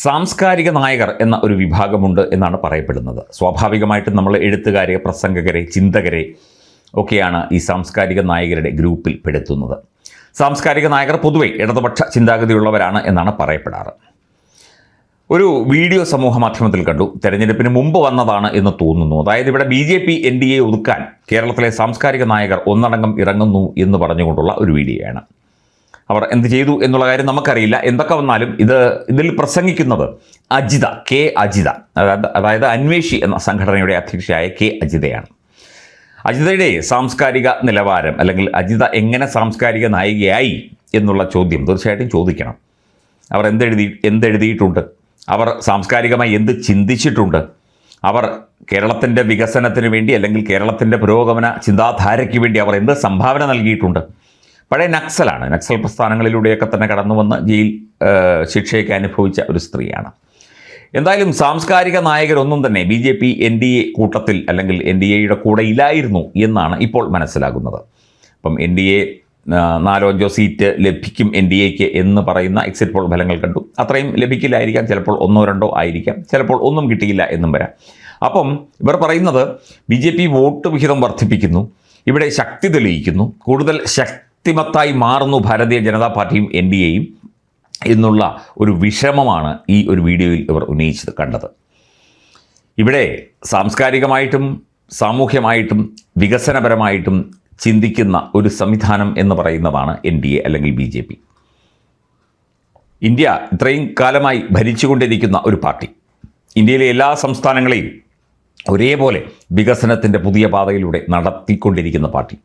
സാംസ്കാരിക നായകർ എന്ന ഒരു വിഭാഗമുണ്ട് എന്നാണ് പറയപ്പെടുന്നത്. സ്വാഭാവികമായിട്ടും നമ്മൾ എഴുത്തുകാരെ, പ്രസംഗകരെ, ചിന്തകരെ ഒക്കെയാണ് ഈ സാംസ്കാരിക നായകരുടെ ഗ്രൂപ്പിൽ പെടുത്തുന്നത്. സാംസ്കാരിക നായകർ പൊതുവെ ഇടതുപക്ഷ ചിന്താഗതിയുള്ളവരാണ് എന്നാണ് പറയപ്പെടാറ്. ഒരു വീഡിയോ സമൂഹ മാധ്യമത്തിൽ കണ്ടു. തെരഞ്ഞെടുപ്പിന് മുമ്പ് വന്നതാണ് എന്ന് തോന്നുന്നു. അതായത് ഇവിടെ BJP NDA ഒതുക്കാൻ കേരളത്തിലെ സാംസ്കാരിക നായകർ ഒന്നടങ്കം ഇറങ്ങുന്നു എന്ന് പറഞ്ഞുകൊണ്ടുള്ള ഒരു വീഡിയോയാണ്. അവർ എന്ത് ചെയ്തു എന്നുള്ള കാര്യം നമുക്കറിയില്ല. എന്തൊക്കെ വന്നാലും ഇതിൽ പ്രസംഗിക്കുന്നത് അജിത, കെ അജിത, അതായത് അന്വേഷി എന്ന സംഘടനയുടെ അധ്യക്ഷയായ കെ അജിതയാണ്. അജിതയുടെ സാംസ്കാരിക നിലവാരം, അല്ലെങ്കിൽ അജിത എങ്ങനെ സാംസ്കാരിക നായികയായി എന്നുള്ള ചോദ്യം തീർച്ചയായിട്ടും ചോദിക്കണം. അവർ എന്തെഴുതിയിട്ടുണ്ട്, അവർ സാംസ്കാരികമായി എന്ത് ചിന്തിച്ചിട്ടുണ്ട്, അവർ കേരളത്തിൻ്റെ വികസനത്തിന് വേണ്ടി അല്ലെങ്കിൽ കേരളത്തിൻ്റെ പുരോഗമന ചിന്താധാരയ്ക്ക് വേണ്ടി അവർ എന്ത് സംഭാവന നൽകിയിട്ടുണ്ട്. പഴയ നക്സലാണ്, നക്സൽ പ്രസ്ഥാനങ്ങളിലൂടെയൊക്കെ തന്നെ കടന്നു വന്ന് ജയിൽ ശിക്ഷയൊക്കെ അനുഭവിച്ച ഒരു സ്ത്രീയാണ്. എന്തായാലും സാംസ്കാരിക നായകരൊന്നും തന്നെ BJP NDA കൂട്ടത്തിൽ അല്ലെങ്കിൽ NDAയുടെ കൂടെ ഇല്ലായിരുന്നു എന്നാണ് ഇപ്പോൾ മനസ്സിലാകുന്നത്. അപ്പം NDA 4-5 സീറ്റ് ലഭിക്കും NDAക്ക് എന്ന് പറയുന്ന എക്സിറ്റ് പോൾ ഫലങ്ങൾ കണ്ടു. അത്രയും ലഭിക്കില്ലായിരിക്കാം, ചിലപ്പോൾ 1-2 ആയിരിക്കാം, ചിലപ്പോൾ ഒന്നും കിട്ടിയില്ല എന്നും വരാം. അപ്പം ഇവർ പറയുന്നത് BJP വോട്ട് വിഹിതം വർദ്ധിപ്പിക്കുന്നു, ഇവിടെ ശക്തി തെളിയിക്കുന്നു, കൂടുതൽ ശക്തിമത്തായി മാറുന്നു ഭാരതീയ ജനതാ പാർട്ടിയും NDAയും എന്നുള്ള ഒരു വിഷമമാണ് ഈ ഒരു വീഡിയോയിൽ ഇവർ ഉന്നയിച്ചത് കണ്ടത്. ഇവിടെ സാംസ്കാരികമായിട്ടും സാമൂഹ്യമായിട്ടും വികസനപരമായിട്ടും ചിന്തിക്കുന്ന ഒരു സംവിധാനം എന്ന് പറയുന്നതാണ് NDA അല്ലെങ്കിൽ BJP. ഇന്ത്യ ഇത്രയും കാലമായി ഭരിച്ചുകൊണ്ടിരിക്കുന്ന ഒരു പാർട്ടി, ഇന്ത്യയിലെ എല്ലാ സംസ്ഥാനങ്ങളെയും ഒരേപോലെ വികസനത്തിൻ്റെ പുതിയ പാതയിലൂടെ നടത്തിക്കൊണ്ടിരിക്കുന്ന പാർട്ടി.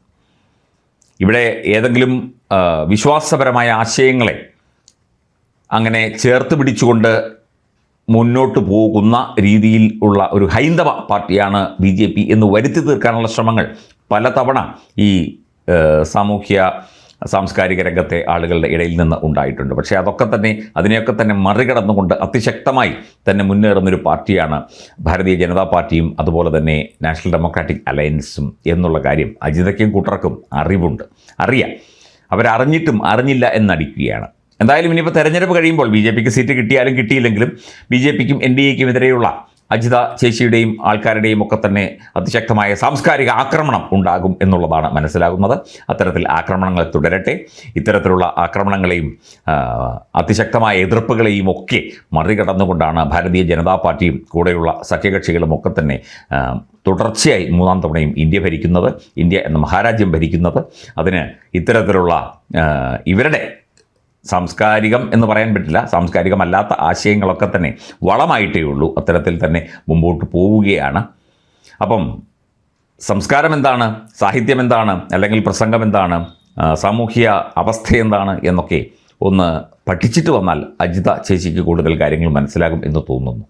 ഇവിടെ ഏതെങ്കിലും വിശ്വാസപരമായ ആശയങ്ങളെ അങ്ങനെ ചേർത്ത് പിടിച്ചുകൊണ്ട് മുന്നോട്ട് പോകുന്ന രീതിയിൽ ഉള്ള ഒരു ഹൈന്ദവ പാർട്ടിയാണ് BJP എന്ന് വരുത്തി തീർക്കാനുള്ള ശ്രമങ്ങൾ പലതവണ ഈ സാംസ്കാരിക രംഗത്തെ ആളുകളുടെ ഇടയിൽ നിന്ന് ഉണ്ടായിട്ടുണ്ട്. പക്ഷേ അതിനെയൊക്കെ തന്നെ മറികടന്നുകൊണ്ട് അതിശക്തമായി തന്നെ മുന്നേറുന്നൊരു പാർട്ടിയാണ് ഭാരതീയ ജനതാ പാർട്ടിയും അതുപോലെ തന്നെ നാഷണൽ ഡെമോക്രാറ്റിക് അലയൻസും എന്നുള്ള കാര്യം അജിതയ്ക്കും കൂട്ടർക്കും അറിയാം. അവരറിഞ്ഞിട്ടും അറിഞ്ഞില്ല എന്നടിക്കുകയാണ്. എന്തായാലും ഇനിയിപ്പോൾ തെരഞ്ഞെടുപ്പ് കഴിയുമ്പോൾ BJPക്ക് സീറ്റ് കിട്ടിയാലും കിട്ടിയില്ലെങ്കിലും BJPക്കും NDAയ്ക്കും എതിരെയുള്ള അജിത ചേച്ചിയുടെയും ആൾക്കാരുടെയും ഒക്കെ തന്നെ അതിശക്തമായ സാംസ്കാരിക ആക്രമണം ഉണ്ടാകും എന്നുള്ളതാണ് മനസ്സിലാകുന്നത്. അത്തരത്തിൽ ആക്രമണങ്ങൾ തുടരട്ടെ. ഇത്തരത്തിലുള്ള ആക്രമണങ്ങളെയും അതിശക്തമായ എതിർപ്പുകളെയും ഒക്കെ മറികടന്നുകൊണ്ടാണ് ഭാരതീയ ജനതാ പാർട്ടിയും കൂടെയുള്ള സഖ്യകക്ഷികളും ഒക്കെ തന്നെ തുടർച്ചയായി 3-ാം തവണയും ഇന്ത്യ എന്ന മഹാരാജ്യം ഭരിക്കുന്നത്. അതിന് ഇത്തരത്തിലുള്ള ഇവരുടെ സാംസ്കാരികം എന്ന് പറയാൻ പറ്റില്ല, സാംസ്കാരികമല്ലാത്ത ആശയങ്ങളൊക്കെ തന്നെ വളമായിട്ടേ ഉള്ളൂ. അത്തരത്തിൽ തന്നെ മുമ്പോട്ട് പോവുകയാണ്. അപ്പം സംസ്കാരം എന്താണ്, സാഹിത്യം എന്താണ്, അല്ലെങ്കിൽ പ്രസംഗം എന്താണ്, സാമൂഹിക അവസ്ഥ എന്താണ് എന്നൊക്കെ ഒന്ന് പഠിച്ചിട്ട് വന്നാൽ അജിത ചേച്ചിക്ക് കൂടുതൽ കാര്യങ്ങൾ മനസ്സിലാകും എന്ന് തോന്നുന്നു.